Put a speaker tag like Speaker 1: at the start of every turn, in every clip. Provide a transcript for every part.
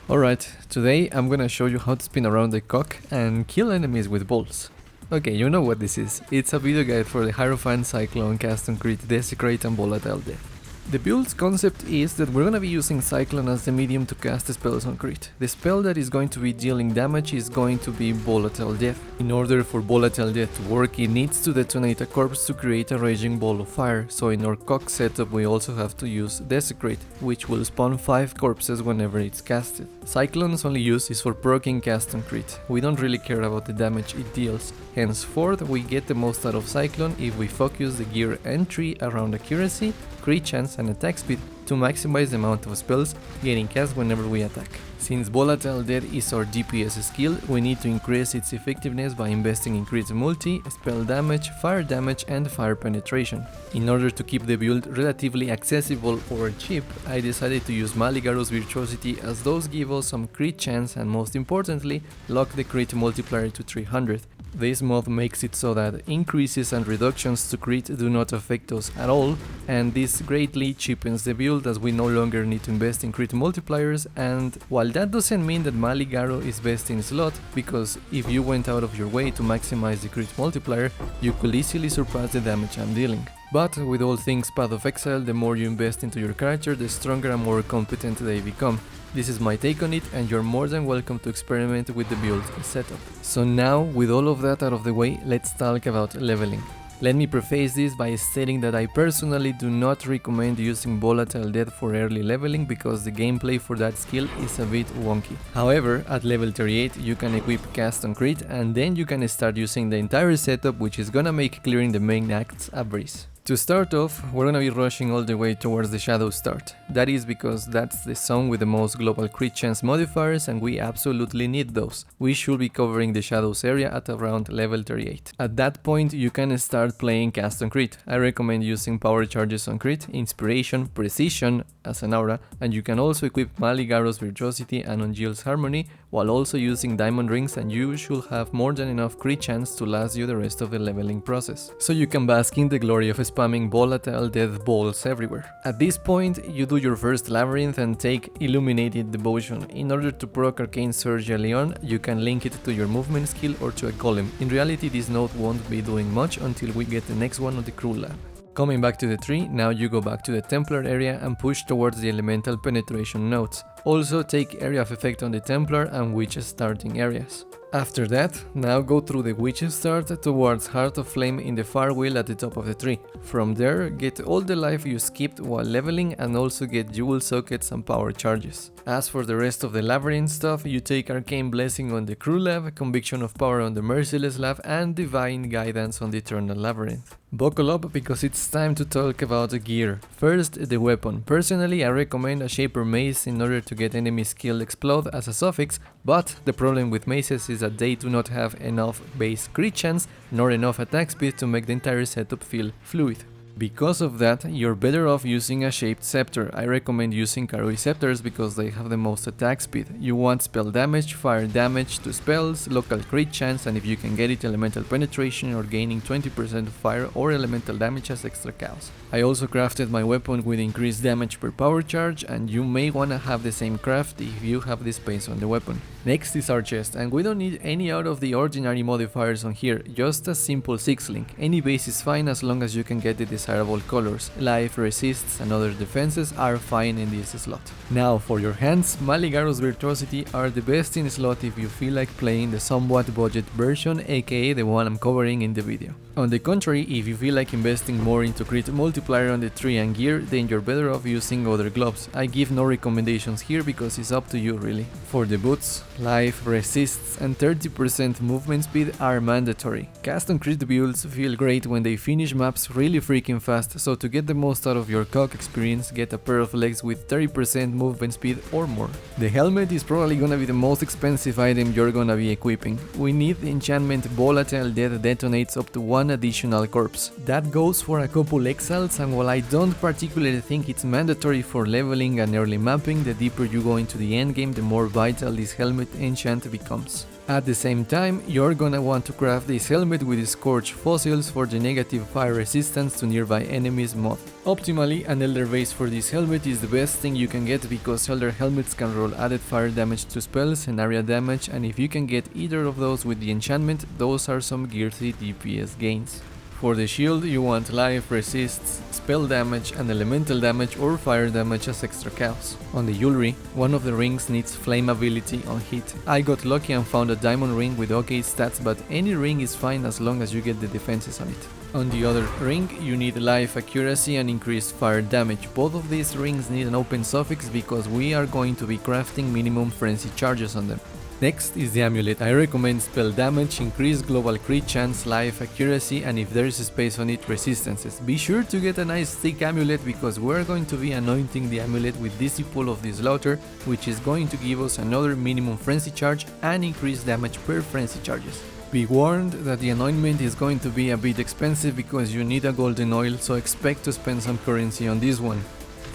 Speaker 1: Alright, today I'm gonna show you how to spin around the cock and kill enemies with balls. Okay, you know what this is. It's a video guide for the Hierophant, Cyclone, Cast on Crit, Desecrate and Volatile death. The build's concept is that we're gonna be using Cyclone as the medium to cast spells on crit. The spell that is going to be dealing damage is going to be Volatile Death. In order for Volatile Death to work, it needs to detonate a corpse to create a raging ball of fire, so in our cock setup we also have to use Desecrate, which will spawn 5 corpses whenever it's casted. Cyclone's only use is for proccing cast on crit. We don't really care about the damage it deals. Henceforth, we get the most out of Cyclone if we focus the gear entry around accuracy, crit chance and attack speed to maximize the amount of spells getting cast whenever we attack. Since Volatile Death is our DPS skill, we need to increase its effectiveness by investing in crit multi, spell damage, and fire penetration. In order to keep the build relatively accessible or cheap, I decided to use Maligaro's Virtuosity as those give us some crit chance and most importantly, lock the crit multiplier to 300. This mod makes it so that increases and reductions to crit do not affect us at all, and this greatly cheapens the build as we no longer need to invest in crit multipliers. And while that doesn't mean that Maligaro is best in slot, because if you went out of your way to maximize the crit multiplier, you could easily surpass the damage I'm dealing. But with all things Path of Exile, the more you invest into your character, the stronger and more competent they become. This is my take on it, and you're more than welcome to experiment with the build setup. So now, with all of that out of the way, let's talk about leveling. Let me preface this by stating that I personally do not recommend using Volatile Death for early leveling because the gameplay for that skill is a bit wonky. However, at level 38 you can equip Cast on Crit and then you can start using the entire setup, which is gonna make clearing the main acts a breeze. To start off, we're gonna be rushing all the way towards the Shadow Start. That is because that's the zone with the most global crit chance modifiers and we absolutely need those. We should be covering the Shadows area at around level 38. At that point you can start playing Cast on Crit. I recommend using power charges on crit, inspiration, precision as an aura, and you can also equip Maligaro's Virtuosity and Ungil's Harmony while also using diamond rings, and you should have more than enough crit chance to last you the rest of the leveling process. So you can bask in the glory of spamming Volatile Death balls everywhere. At this point, you do your first Labyrinth and take Illuminated Devotion. In order to proc Arcane Surge early on, you can link it to your movement skill or to a golem. In reality, this node won't be doing much until we get the next one on the crew lab. Coming back to the tree, now you go back to the Templar area and push towards the elemental penetration nodes. Also take area of effect on the Templar and Witch starting areas. After that, now go through the Witch start towards Heart of Flame in the far wheel at the top of the tree. From there, get all the life you skipped while leveling and also get jewel sockets and power charges. As for the rest of the labyrinth stuff, you take Arcane Blessing on the Crew Lab, Conviction of Power on the Merciless Lab and Divine Guidance on the Eternal Labyrinth. Buckle up because it's time to talk about the gear. First, the weapon. Personally, I recommend a Shaper Mace in order to get enemy skill explode as a suffix, but the problem with maces is that they do not have enough base crit chance nor enough attack speed to make the entire setup feel fluid. Because of that, you're better off using a shaped scepter. I recommend using Karui scepters because they have the most attack speed. You want spell damage, fire damage to spells, local crit chance, and if you can get it, elemental penetration or gaining 20% fire or elemental damage as extra cows. I also crafted my weapon with increased damage per power charge, and you may wanna have the same craft if you have the space on the weapon. Next is our chest, and we don't need any out of the ordinary modifiers on here, just a simple 6-link. Any base is fine as long as you can get the desirable colors. Life, resists and other defenses are fine in this slot. Now for your hands, Maligaro's Virtuosity are the best in slot if you feel like playing the somewhat budget version, aka the one I'm covering in the video. On the contrary, if you feel like investing more into crit multiplier on the tree and gear, then you're better off using other gloves. I give no recommendations here because it's up to you really. For the boots, life, resists and 30% movement speed are mandatory. Cast on crit builds feel great when they finish maps really freaking fast, so to get the most out of your cock experience, get a pair of legs with 30% movement speed or more. The helmet is probably gonna be the most expensive item you're gonna be equipping. We need the enchantment Volatile Death detonates up to 1 additional corpse. That goes for a couple exiles, and while I don't particularly think it's mandatory for leveling and early mapping, the deeper you go into the endgame, the more vital this helmet enchant becomes. At the same time, you're gonna want to craft this helmet with Scorch fossils for the negative fire resistance to nearby nearby enemies mod. Optimally, an Elder base for this helmet is the best thing you can get because Elder helmets can roll added fire damage to spells and area damage, and if you can get either of those with the enchantment, those are some gearsy DPS gains. For the shield, you want life, resists, spell damage and elemental damage or fire damage as extra cows. On the jewelry, one of the rings needs flame ability on hit. I got lucky and found a diamond ring with okay stats, but any ring is fine as long as you get the defenses on it. On the other ring, you need life, accuracy and increased fire damage. Both of these rings need an open suffix because we are going to be crafting minimum frenzy charges on them. Next is the amulet. I recommend spell damage, increased global crit chance, life, accuracy and if there is space on it, resistances. Be sure to get a nice thick amulet because we're going to be anointing the amulet with Disciple of the Slaughter, which is going to give us another minimum frenzy charge and increased damage per frenzy charges. Be warned that the anointment is going to be a bit expensive because you need a golden oil, so expect to spend some currency on this one.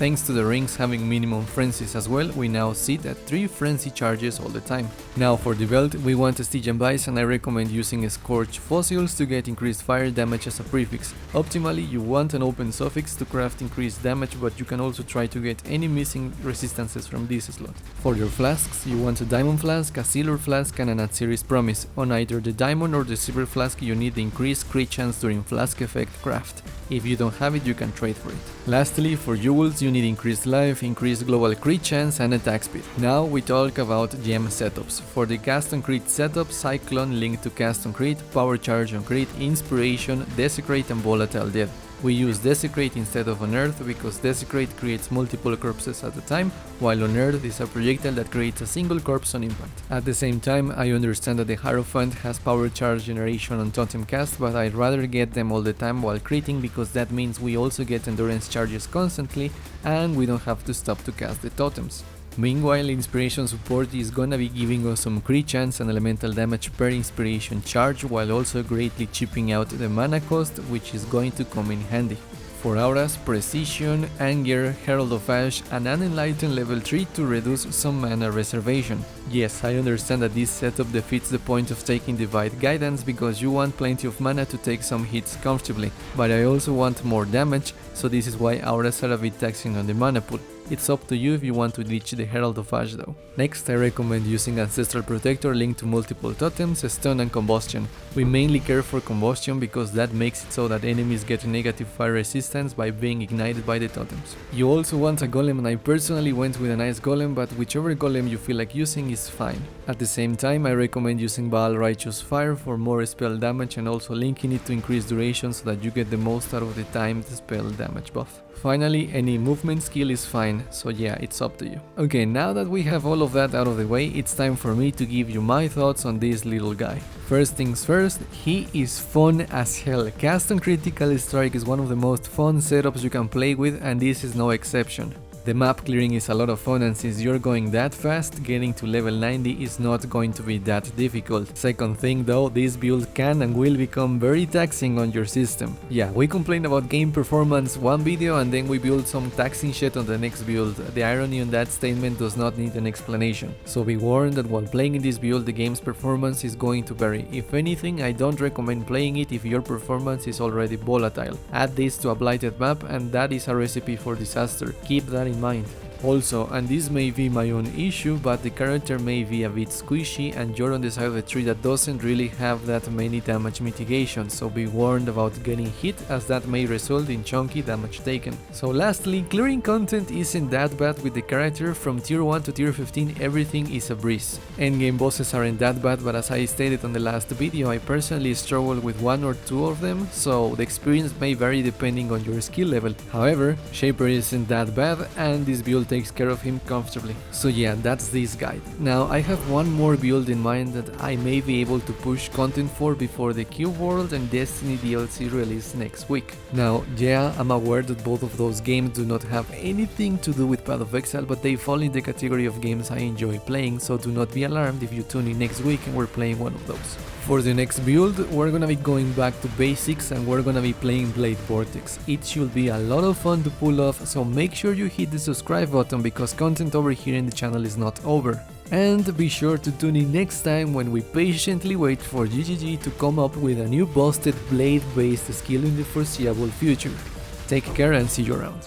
Speaker 1: Thanks to the rings having minimum frenzies as well, we now sit at 3 frenzy charges all the time. Now for the belt, we want a Stygian Vice and I recommend using Scorch Fossils to get increased fire damage as a prefix. Optimally, you want an open suffix to craft increased damage, but you can also try to get any missing resistances from this slot. For your flasks, you want a Diamond Flask, a Silver Flask and an Atsiris Promise. On either the Diamond or the Silver Flask, you need the increased crit chance during Flask effect craft. If you don't have it, you can trade for it. Lastly, for jewels, you need increased life, increased global crit chance and attack speed. Now we talk about gem setups. For the cast on crit setup, Cyclone linked to cast on crit, power charge on crit, inspiration, desecrate and volatile death. We use Desecrate instead of Unearth because Desecrate creates multiple corpses at a time, while Unearth is a projectile that creates a single corpse on impact. At the same time, I understand that the Hierophant has power charge generation on totem cast, but I'd rather get them all the time while critting because that means we also get endurance charges constantly and we don't have to stop to cast the totems. Meanwhile, Inspiration support is gonna be giving us some crit chance and elemental damage per inspiration charge while also greatly chipping out the mana cost, which is going to come in handy. For auras, Precision, Anger, Herald of Ash and an Enlighten level 3 to reduce some mana reservation. Yes, I understand that this setup defeats the point of taking Divine Guidance because you want plenty of mana to take some hits comfortably, but I also want more damage, so this is why auras are a bit taxing on the mana pool. It's up to you if you want to ditch the Herald of Ash though. Next, I recommend using Ancestral Protector linked to multiple totems, stun and combustion. We mainly care for combustion because that makes it so that enemies get negative fire resistance by being ignited by the totems. You also want a golem, and I personally went with an ice golem, but whichever golem you feel like using is fine. At the same time, I recommend using Baal Righteous Fire for more spell damage and also linking it to increase duration so that you get the most out of the timed spell damage buff. Finally, any movement skill is fine, so yeah, it's up to you. Okay, now that we have all of that out of the way, it's time for me to give you my thoughts on this little guy. First things first, he is fun as hell. Cast on Critical Strike is one of the most fun setups you can play with, and this is no exception. The map clearing is a lot of fun, and since you're going that fast, getting to level 90 is not going to be that difficult. Second thing though, this build can and will become very taxing on your system. Yeah, we complained about game performance one video and then we build some taxing shit on the next build. The irony on that statement does not need an explanation. So be warned that while playing in this build, the game's performance is going to vary. If anything, I don't recommend playing it if your performance is already volatile. Add this to a blighted map and that is a recipe for disaster. Keep that in mind. Also, and this may be my own issue, but the character may be a bit squishy and you're on the side of the tree that doesn't really have that many damage mitigation, so be warned about getting hit as that may result in chunky damage taken. So lastly, clearing content isn't that bad with the character. From tier 1 to tier 15 everything is a breeze. Endgame bosses aren't that bad, but as I stated on the last video, I personally struggle with 1 or 2 of them, so the experience may vary depending on your skill level. However, Shaper isn't that bad and this build takes care of him comfortably. So yeah, that's this guide. Now I have one more build in mind that I may be able to push content for before the Cube World and Destiny DLC release next week. Now yeah, I'm aware that both of those games do not have anything to do with Path of Exile, but they fall in the category of games I enjoy playing, so do not be alarmed if you tune in next week and we're playing one of those. For the next build, we're gonna be going back to basics and we're gonna be playing Blade Vortex. It should be a lot of fun to pull off, so make sure you hit the subscribe button because content over here in the channel is not over. And be sure to tune in next time when we patiently wait for GGG to come up with a new busted blade based skill in the foreseeable future. Take care and see you around.